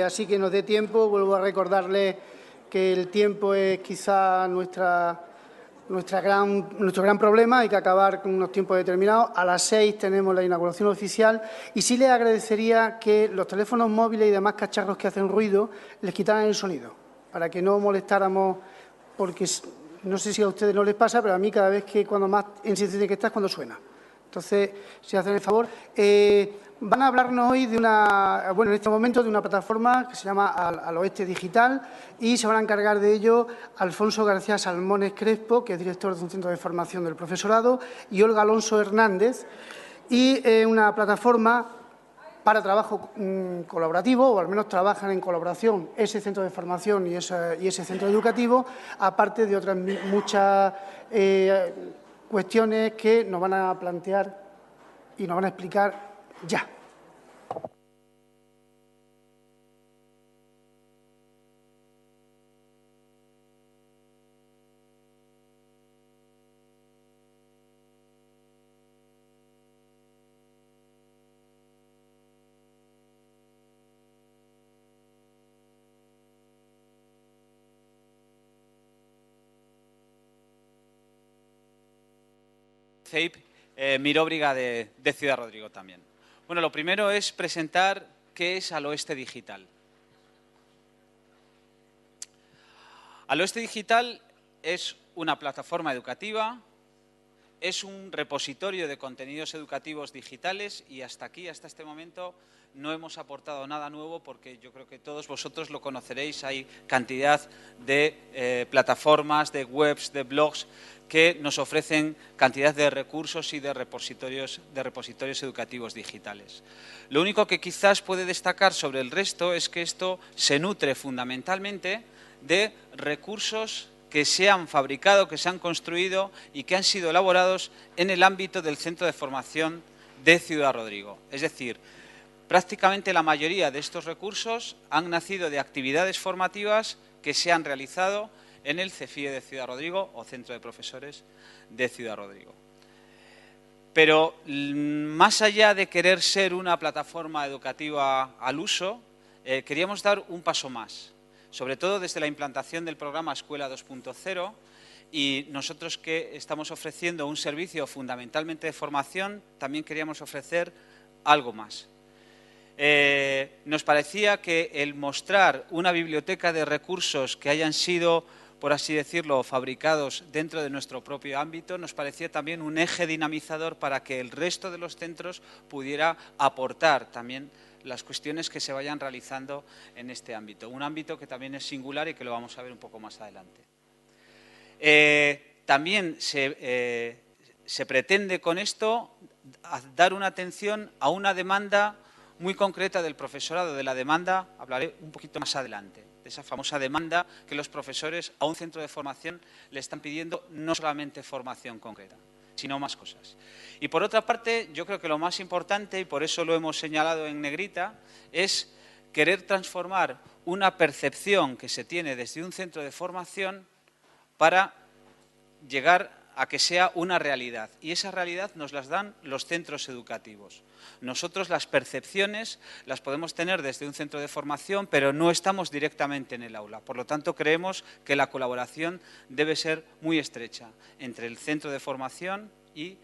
así que nos dé tiempo. Vuelvo a recordarles que el tiempo es quizá nuestro gran problema. Hay que acabar con unos tiempos determinados. A las 6 tenemos la inauguración oficial y sí les agradecería que los teléfonos móviles y demás cacharros que hacen ruido les quitaran el sonido, para que no molestáramos, porque no sé si a ustedes no les pasa, pero a mí cada vez que cuando más en silencio tiene que estar es cuando suena. Entonces, si hacen el favor, van a hablarnos hoy de en este momento de una plataforma que se llama Al Oeste Digital y se van a encargar de ello Alfonso García Salmones Crespo, que es director de un centro de formación del profesorado, y Olga Alonso Hernández, y una plataforma para trabajo colaborativo, o al menos trabajan en colaboración ese centro de formación y ese centro educativo, aparte de otras muchas cuestiones que nos van a plantear y nos van a explicar ya. CEIP Miróbriga de Ciudad Rodrigo también. Bueno, lo primero es presentar qué es Al Oeste Digital. Al Oeste Digital es una plataforma educativa, es un repositorio de contenidos educativos digitales y hasta aquí, hasta este momento, no hemos aportado nada nuevo porque yo creo que todos vosotros lo conoceréis. Hay cantidad de plataformas, de webs, de blogs que nos ofrecen cantidad de recursos y de repositorios educativos digitales. Lo único que quizás puede destacar sobre el resto es que esto se nutre fundamentalmente de recursos que se han fabricado, que se han construido y que han sido elaborados en el ámbito del Centro de Formación de Ciudad Rodrigo. Es decir, prácticamente la mayoría de estos recursos han nacido de actividades formativas que se han realizado en el CEFIE de Ciudad Rodrigo o Centro de Profesores de Ciudad Rodrigo. Pero más allá de querer ser una plataforma educativa al uso, queríamos dar un paso más, sobre todo desde la implantación del programa Escuela 2.0, y nosotros que estamos ofreciendo un servicio fundamentalmente de formación, también queríamos ofrecer algo más. Nos parecía que el mostrar una biblioteca de recursos que hayan sido, por así decirlo, fabricados dentro de nuestro propio ámbito, nos parecía también un eje dinamizador para que el resto de los centros pudiera aportar también las cuestiones que se vayan realizando en este ámbito. Un ámbito que también es singular y que lo vamos a ver un poco más adelante. También se pretende con esto dar una atención a una demanda muy concreta del profesorado. De la demanda hablaré un poquito más adelante, de esa famosa demanda que los profesores a un centro de formación le están pidiendo, no solamente formación concreta, sino más cosas. Y por otra parte, yo creo que lo más importante, y por eso lo hemos señalado en negrita, es querer transformar una percepción que se tiene desde un centro de formación para llegar a que sea una realidad. Y esa realidad nos las dan los centros educativos. Nosotros las percepciones las podemos tener desde un centro de formación, pero no estamos directamente en el aula. Por lo tanto, creemos que la colaboración debe ser muy estrecha entre el centro de formación y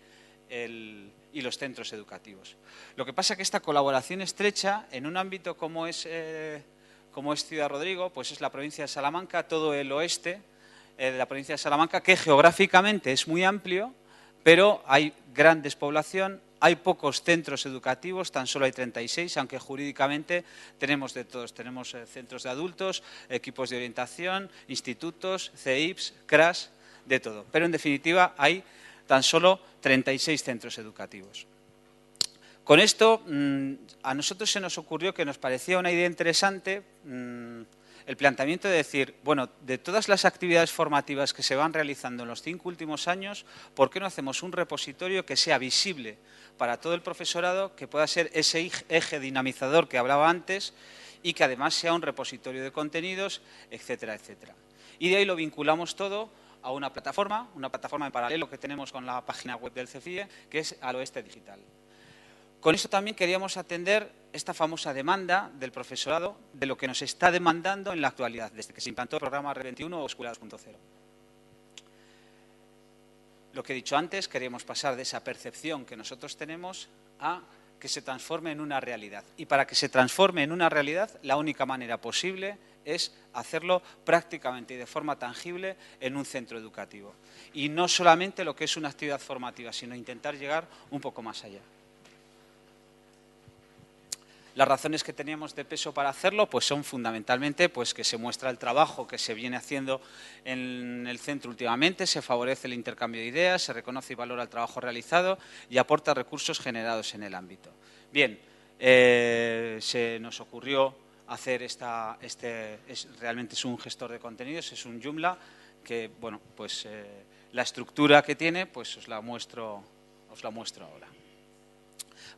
los centros educativos. Lo que pasa es que esta colaboración estrecha, en un ámbito como es Ciudad Rodrigo, pues es la provincia de Salamanca, todo el oeste de la provincia de Salamanca, que geográficamente es muy amplio, pero hay gran despoblación, hay pocos centros educativos, tan solo hay 36, aunque jurídicamente tenemos de todos. Tenemos centros de adultos, equipos de orientación, institutos, CEIPs, CRAS, de todo. Pero en definitiva hay tan solo 36 centros educativos. Con esto, a nosotros se nos ocurrió que nos parecía una idea interesante el planteamiento de decir, bueno, de todas las actividades formativas que se van realizando en los 5 últimos años, ¿por qué no hacemos un repositorio que sea visible para todo el profesorado, que pueda ser ese eje dinamizador que hablaba antes y que además sea un repositorio de contenidos, etcétera, etcétera? Y de ahí lo vinculamos todo a una plataforma en paralelo que tenemos con la página web del CEFIE, que es Al Oeste Digital. Con esto también queríamos atender esta famosa demanda del profesorado de lo que nos está demandando en la actualidad, desde que se implantó el programa Red 21 o Escuela 2.0. Lo que he dicho antes, queríamos pasar de esa percepción que nosotros tenemos a que se transforme en una realidad. Y para que se transforme en una realidad, la única manera posible es hacerlo prácticamente y de forma tangible en un centro educativo. Y no solamente lo que es una actividad formativa, sino intentar llegar un poco más allá. Las razones que teníamos de peso para hacerlo pues son fundamentalmente pues, que se muestra el trabajo que se viene haciendo en el centro últimamente, se favorece el intercambio de ideas, se reconoce y valora el trabajo realizado y aporta recursos generados en el ámbito. Bien, se nos ocurrió hacer realmente es un gestor de contenidos, es un Joomla que, bueno, pues la estructura que tiene, pues os la muestro ahora.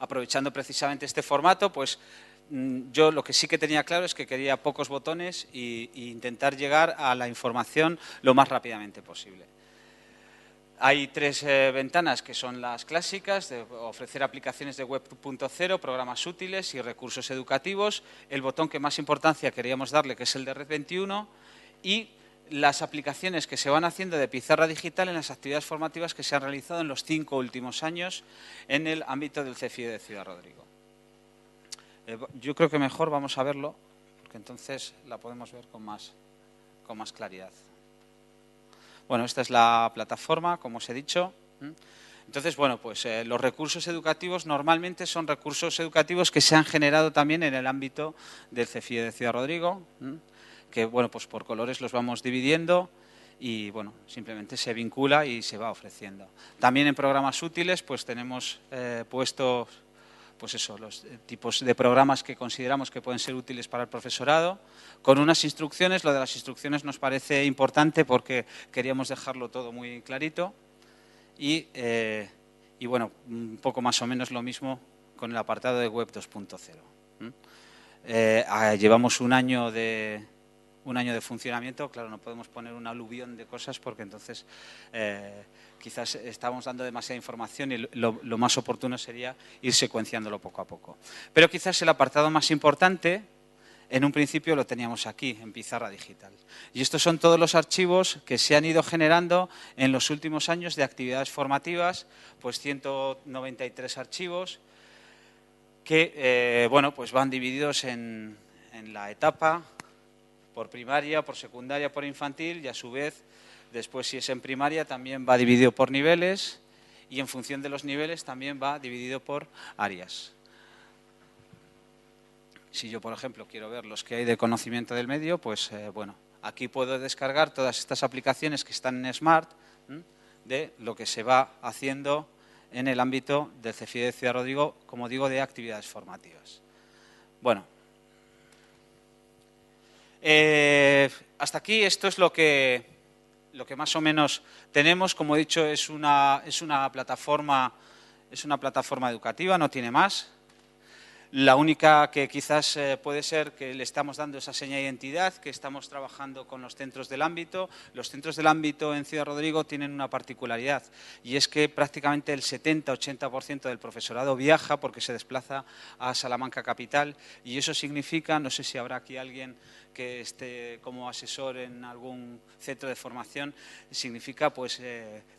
Aprovechando precisamente este formato, pues yo lo que sí que tenía claro es que quería pocos botones e intentar llegar a la información lo más rápidamente posible. Hay tres ventanas que son las clásicas, de ofrecer aplicaciones de web 2.0, programas útiles y recursos educativos. El botón que más importancia queríamos darle, que es el de Red 21, y las aplicaciones que se van haciendo de pizarra digital en las actividades formativas que se han realizado en los 5 últimos años en el ámbito del CFIE de Ciudad Rodrigo. Yo creo que mejor vamos a verlo, porque entonces la podemos ver con más claridad. Bueno, esta es la plataforma, como os he dicho. Entonces, bueno, pues los recursos educativos normalmente son recursos educativos que se han generado también en el ámbito del CFIE de Ciudad Rodrigo, que, bueno, pues por colores los vamos dividiendo y, bueno, simplemente se vincula y se va ofreciendo. También en programas útiles, pues tenemos puestos, pues eso, los tipos de programas que consideramos que pueden ser útiles para el profesorado, con unas instrucciones. Lo de las instrucciones nos parece importante porque queríamos dejarlo todo muy clarito y bueno, un poco más o menos lo mismo con el apartado de web 2.0. Llevamos un año de funcionamiento. Claro, no podemos poner un aluvión de cosas porque entonces quizás estamos dando demasiada información y lo más oportuno sería ir secuenciándolo poco a poco. Pero quizás el apartado más importante, en un principio lo teníamos aquí, en pizarra digital. Y estos son todos los archivos que se han ido generando en los últimos años de actividades formativas, pues 193 archivos que bueno, pues van divididos en la etapa, por primaria, por secundaria, por infantil, y a su vez, después si es en primaria, también va dividido por niveles y en función de los niveles también va dividido por áreas. Si yo, por ejemplo, quiero ver los que hay de conocimiento del medio, pues bueno, aquí puedo descargar todas estas aplicaciones que están en Smart de lo que se va haciendo en el ámbito del CFIE de Ciudad Rodrigo, como digo, de actividades formativas. Bueno, hasta aquí esto es lo que más o menos tenemos. Como he dicho, es una plataforma educativa, no tiene más. La única que quizás puede ser que le estamos dando esa seña de identidad, que estamos trabajando con los centros del ámbito. Los centros del ámbito en Ciudad Rodrigo tienen una particularidad y es que prácticamente el 70-80% del profesorado viaja porque se desplaza a Salamanca capital y eso significa, no sé si habrá aquí alguien que esté como asesor en algún centro de formación, significa pues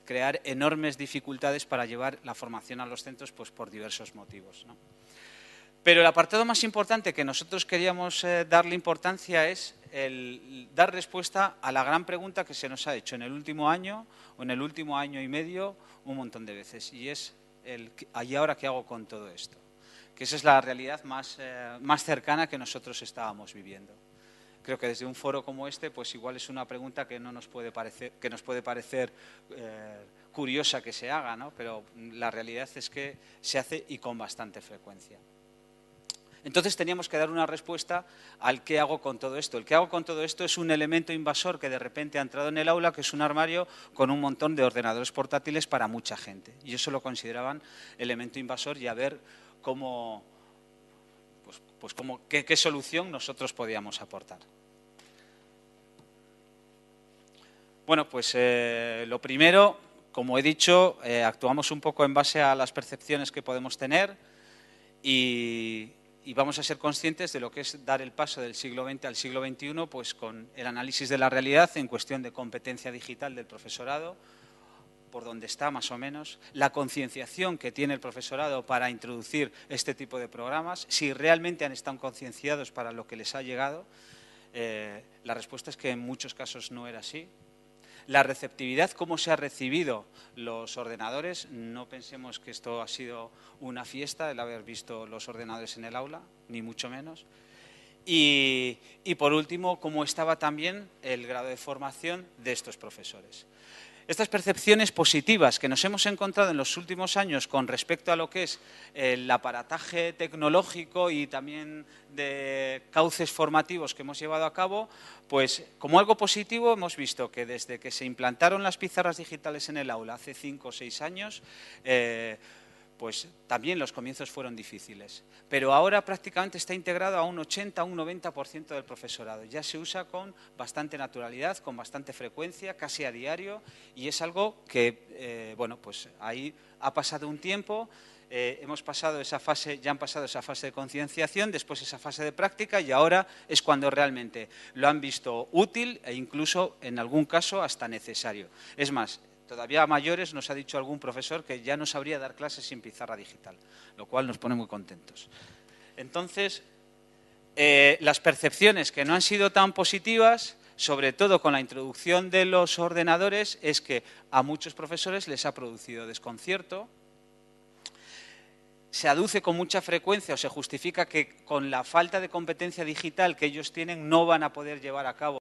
crear enormes dificultades para llevar la formación a los centros pues por diversos motivos, ¿no? Pero el apartado más importante que nosotros queríamos darle importancia es el dar respuesta a la gran pregunta que se nos ha hecho en el último año o en el último año y medio un montón de veces, y es ¿y ahora qué hago con todo esto? Que esa es la realidad más cercana que nosotros estábamos viviendo. Creo que desde un foro como este, pues igual es una pregunta que nos puede parecer curiosa que se haga, ¿no? Pero la realidad es que se hace y con bastante frecuencia. Entonces teníamos que dar una respuesta al qué hago con todo esto. El qué hago con todo esto es un elemento invasor que de repente ha entrado en el aula, que es un armario con un montón de ordenadores portátiles para mucha gente. Y eso lo consideraban elemento invasor y a ver cómo, qué solución nosotros podíamos aportar. Bueno, pues lo primero, como he dicho, actuamos un poco en base a las percepciones que podemos tener y y vamos a ser conscientes de lo que es dar el paso del siglo XX al siglo XXI, pues con el análisis de la realidad en cuestión de competencia digital del profesorado, por donde está más o menos, la concienciación que tiene el profesorado para introducir este tipo de programas, si realmente han estado concienciados para lo que les ha llegado. La respuesta es que en muchos casos no era así. La receptividad, cómo se ha recibido los ordenadores, no pensemos que esto ha sido una fiesta, el haber visto los ordenadores en el aula, ni mucho menos. Y por último, cómo estaba también el grado de formación de estos profesores. Estas percepciones positivas que nos hemos encontrado en los últimos años con respecto a lo que es el aparataje tecnológico y también de cauces formativos que hemos llevado a cabo, pues como algo positivo hemos visto que desde que se implantaron las pizarras digitales en el aula hace 5 o 6 años, pues también los comienzos fueron difíciles. Pero ahora prácticamente está integrado a un 80, a un 90% del profesorado. Ya se usa con bastante naturalidad, con bastante frecuencia, casi a diario, y es algo que, bueno, pues ahí ha pasado un tiempo, hemos pasado esa fase, ya han pasado esa fase de concienciación, después esa fase de práctica, y ahora es cuando realmente lo han visto útil e incluso, en algún caso, hasta necesario. Es más, todavía a mayores nos ha dicho algún profesor que ya no sabría dar clases sin pizarra digital, lo cual nos pone muy contentos. Entonces, las percepciones que no han sido tan positivas, sobre todo con la introducción de los ordenadores, es que a muchos profesores les ha producido desconcierto. Se aduce con mucha frecuencia o se justifica que con la falta de competencia digital que ellos tienen no van a poder llevar a cabo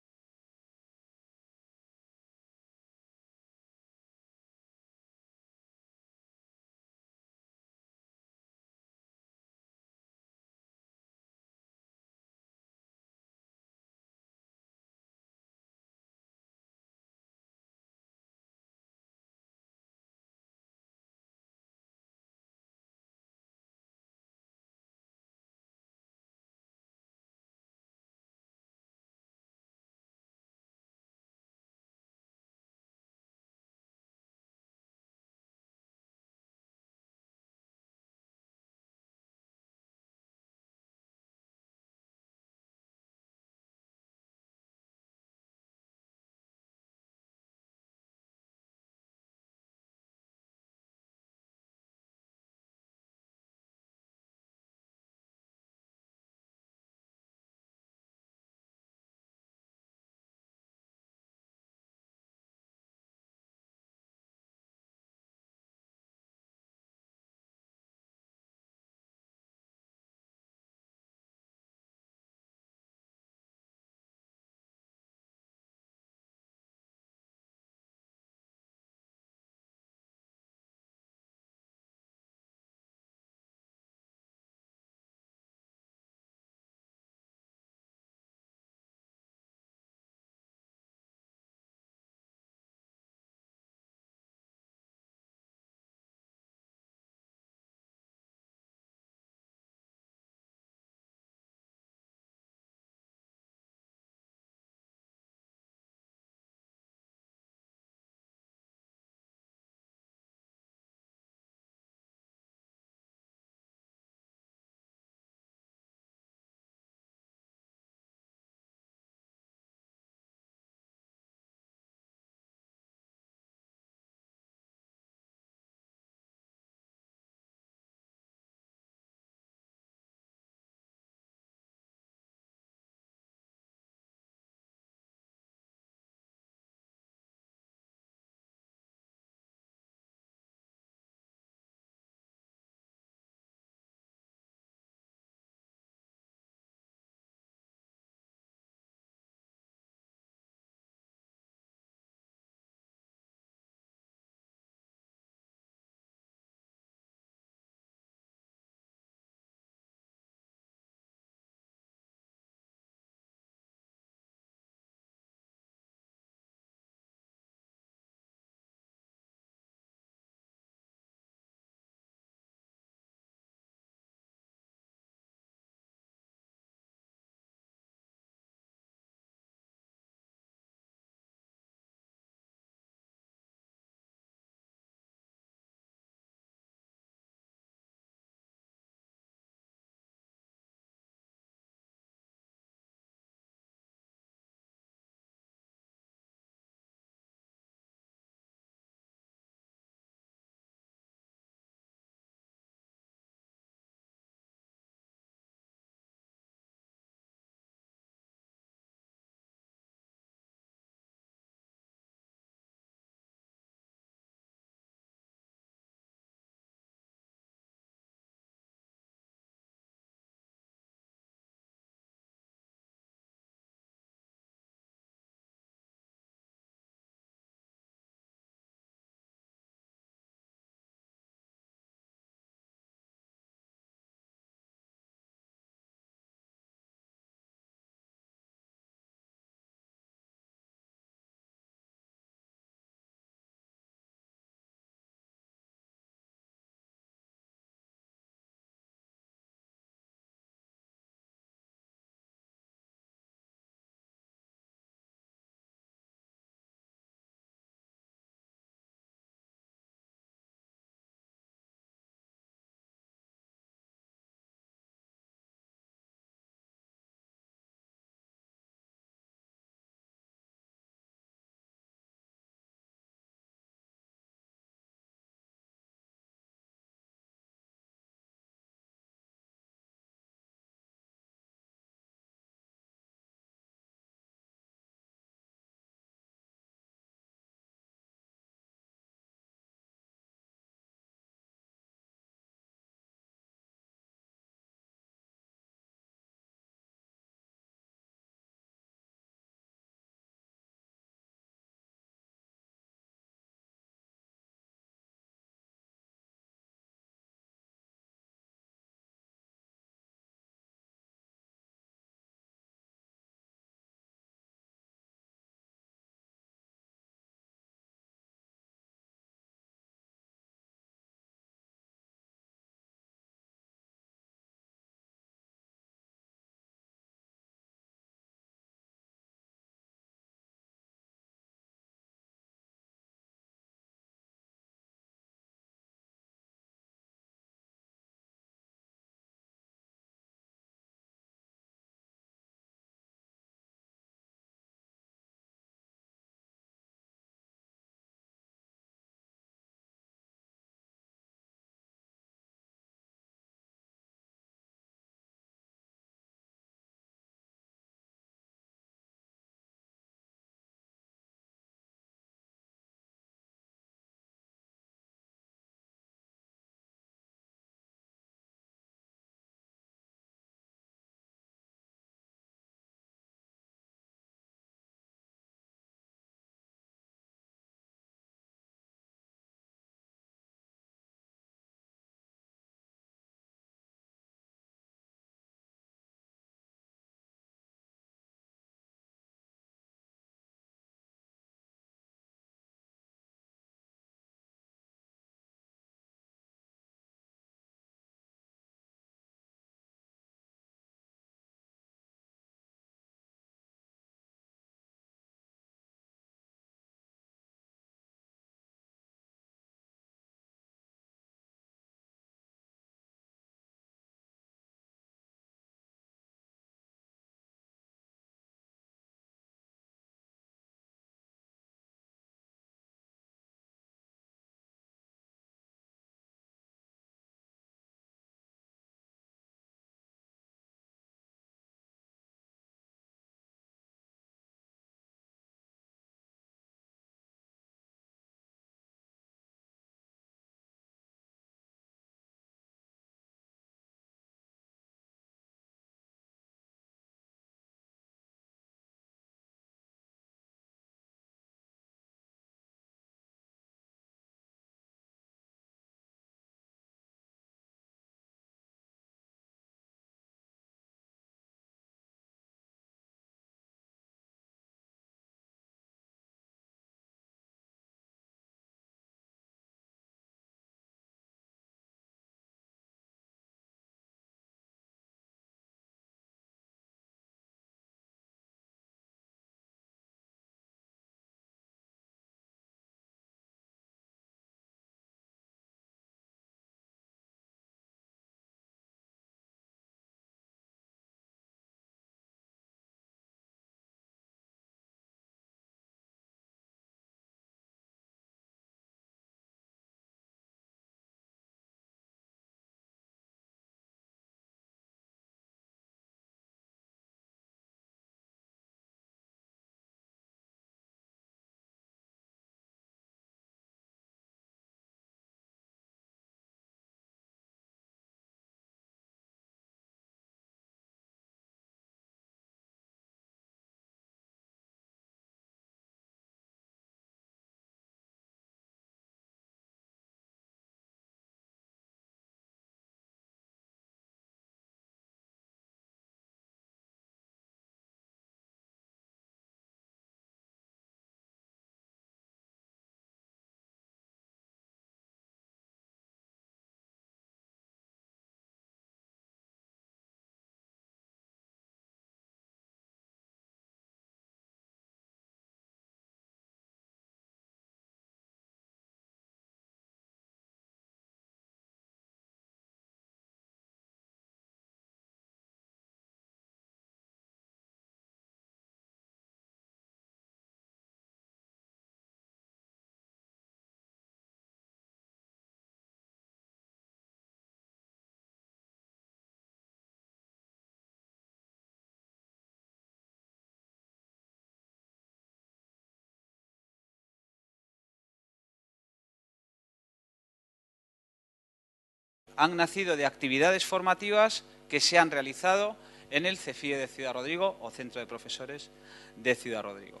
han nacido de actividades formativas que se han realizado en el CEFIE de Ciudad Rodrigo o Centro de Profesores de Ciudad Rodrigo.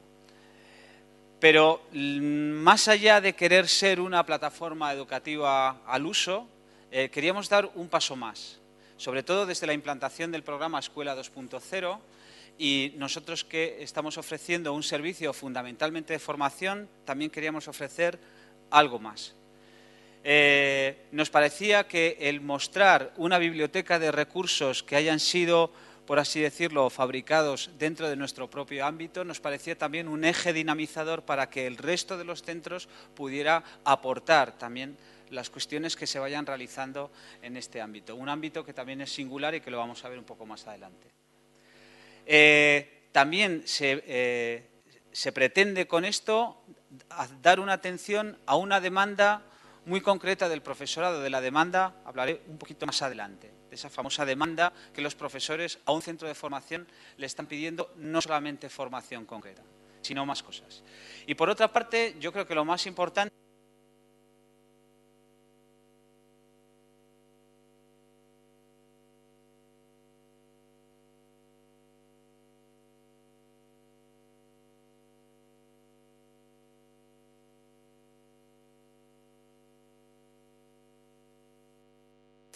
Pero más allá de querer ser una plataforma educativa al uso, queríamos dar un paso más, sobre todo desde la implantación del programa Escuela 2.0, y nosotros que estamos ofreciendo un servicio fundamentalmente de formación, también queríamos ofrecer algo más. Nos parecía que el mostrar una biblioteca de recursos que hayan sido, por así decirlo, fabricados dentro de nuestro propio ámbito, nos parecía también un eje dinamizador para que el resto de los centros pudiera aportar también las cuestiones que se vayan realizando en este ámbito. Un ámbito que también es singular y que lo vamos a ver un poco más adelante. También se pretende con esto dar una atención a una demanda muy concreta del profesorado. De la demanda hablaré un poquito más adelante, de esa famosa demanda que los profesores a un centro de formación le están pidiendo, no solamente formación concreta, sino más cosas. Y por otra parte, yo creo que lo más importante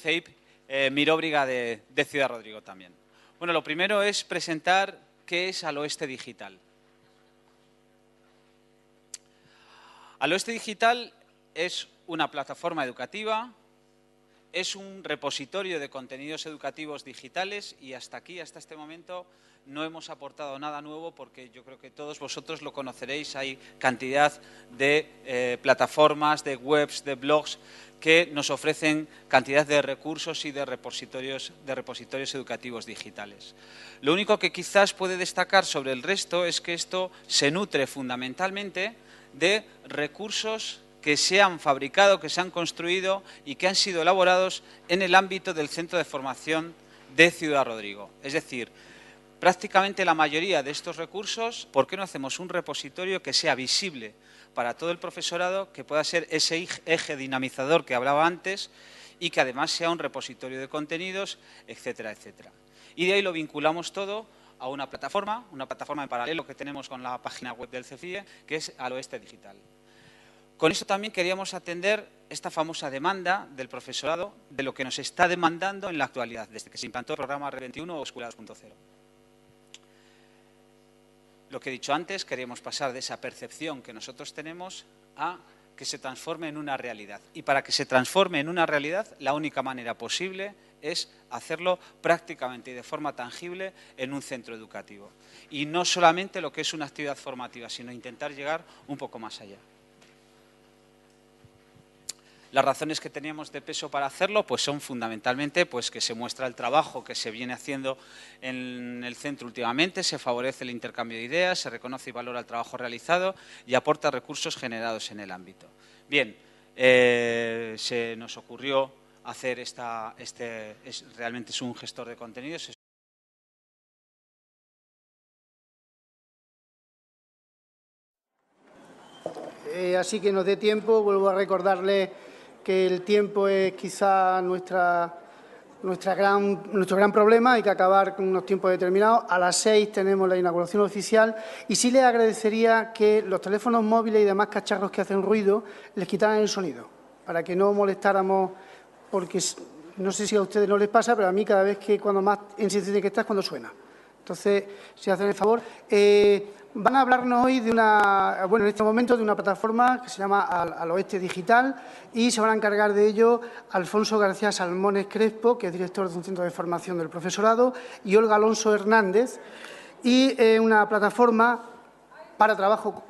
CEIP Miróbriga de Ciudad Rodrigo también. Bueno, lo primero es presentar qué es Aloeste Digital. Aloeste Digital es una plataforma educativa, es un repositorio de contenidos educativos digitales y hasta aquí, hasta este momento, no hemos aportado nada nuevo porque yo creo que todos vosotros lo conoceréis. Hay cantidad de plataformas, de webs, de blogs que nos ofrecen cantidad de recursos y de repositorios educativos digitales. Lo único que quizás puede destacar sobre el resto es que esto se nutre fundamentalmente de recursos que se han fabricado, que se han construido y que han sido elaborados en el ámbito del Centro de Formación de Ciudad Rodrigo. Es decir, prácticamente la mayoría de estos recursos, ¿por qué no hacemos un repositorio que sea visible para todo el profesorado, que pueda ser ese eje dinamizador que hablaba antes y que además sea un repositorio de contenidos, etcétera, etcétera? Y de ahí lo vinculamos todo a una plataforma en paralelo que tenemos con la página web del CEFIE, que es Aloeste Digital. Con eso también queríamos atender esta famosa demanda del profesorado, de lo que nos está demandando en la actualidad, desde que se implantó el programa Re21 o Escuela 2.0. Lo que he dicho antes, queríamos pasar de esa percepción que nosotros tenemos a que se transforme en una realidad. Y para que se transforme en una realidad, la única manera posible es hacerlo prácticamente y de forma tangible en un centro educativo. Y no solamente lo que es una actividad formativa, sino intentar llegar un poco más allá. Las razones que teníamos de peso para hacerlo pues son fundamentalmente pues, que se muestra el trabajo que se viene haciendo en el centro últimamente, se favorece el intercambio de ideas, se reconoce y valora el trabajo realizado y aporta recursos generados en el ámbito. Bien, se nos ocurrió hacer realmente es un gestor de contenidos. Así que nos dé tiempo, vuelvo a recordarle que el tiempo es quizá nuestro gran problema, hay que acabar con unos tiempos determinados. A las 6 tenemos la inauguración oficial y sí les agradecería que los teléfonos móviles y demás cacharros que hacen ruido les quitaran el sonido, para que no molestáramos, porque no sé si a ustedes no les pasa, pero a mí cada vez que cuando más en silencio tiene que estar es cuando suena. Entonces, si hacen el favor, van a hablarnos hoy de en este momento de una plataforma que se llama Aloeste Digital y se van a encargar de ello Alfonso García Salmones Crespo, que es director de un centro de formación del profesorado, y Olga Alonso Hernández, y una plataforma para trabajo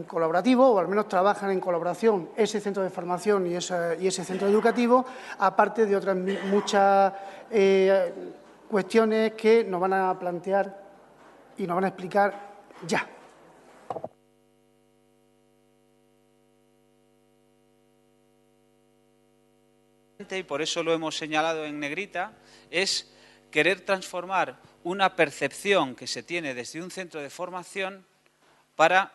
colaborativo, o al menos trabajan en colaboración ese centro de formación y ese centro educativo, aparte de otras muchas cuestiones que nos van a plantear y nos van a explicar ya. Y por eso lo hemos señalado en negrita, es querer transformar una percepción que se tiene desde un centro de formación para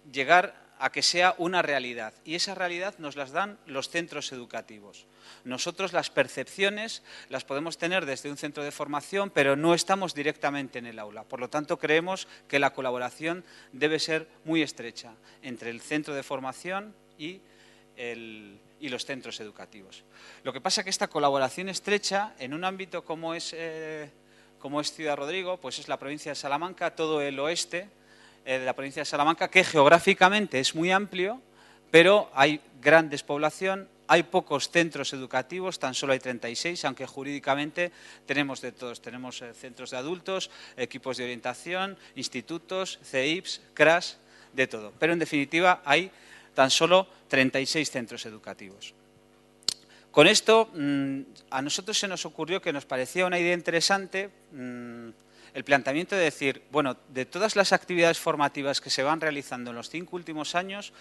llegar a que sea una realidad. Y esa realidad nos las dan los centros educativos. Nosotros las percepciones las podemos tener desde un centro de formación, pero no estamos directamente en el aula. Por lo tanto, creemos que la colaboración debe ser muy estrecha entre el centro de formación y los centros educativos. Lo que pasa es que esta colaboración estrecha, en un ámbito como es Ciudad Rodrigo, pues es la provincia de Salamanca, todo el oeste de la provincia de Salamanca, que geográficamente es muy amplio, pero hay gran despoblación, hay pocos centros educativos, tan solo hay 36, aunque jurídicamente tenemos de todos. Tenemos centros de adultos, equipos de orientación, institutos, CEIPs, CRAS, de todo. Pero en definitiva hay tan solo 36 centros educativos. Con esto, a nosotros se nos ocurrió que nos parecía una idea interesante el planteamiento de decir, bueno, de todas las actividades formativas que se van realizando en los 5 últimos años,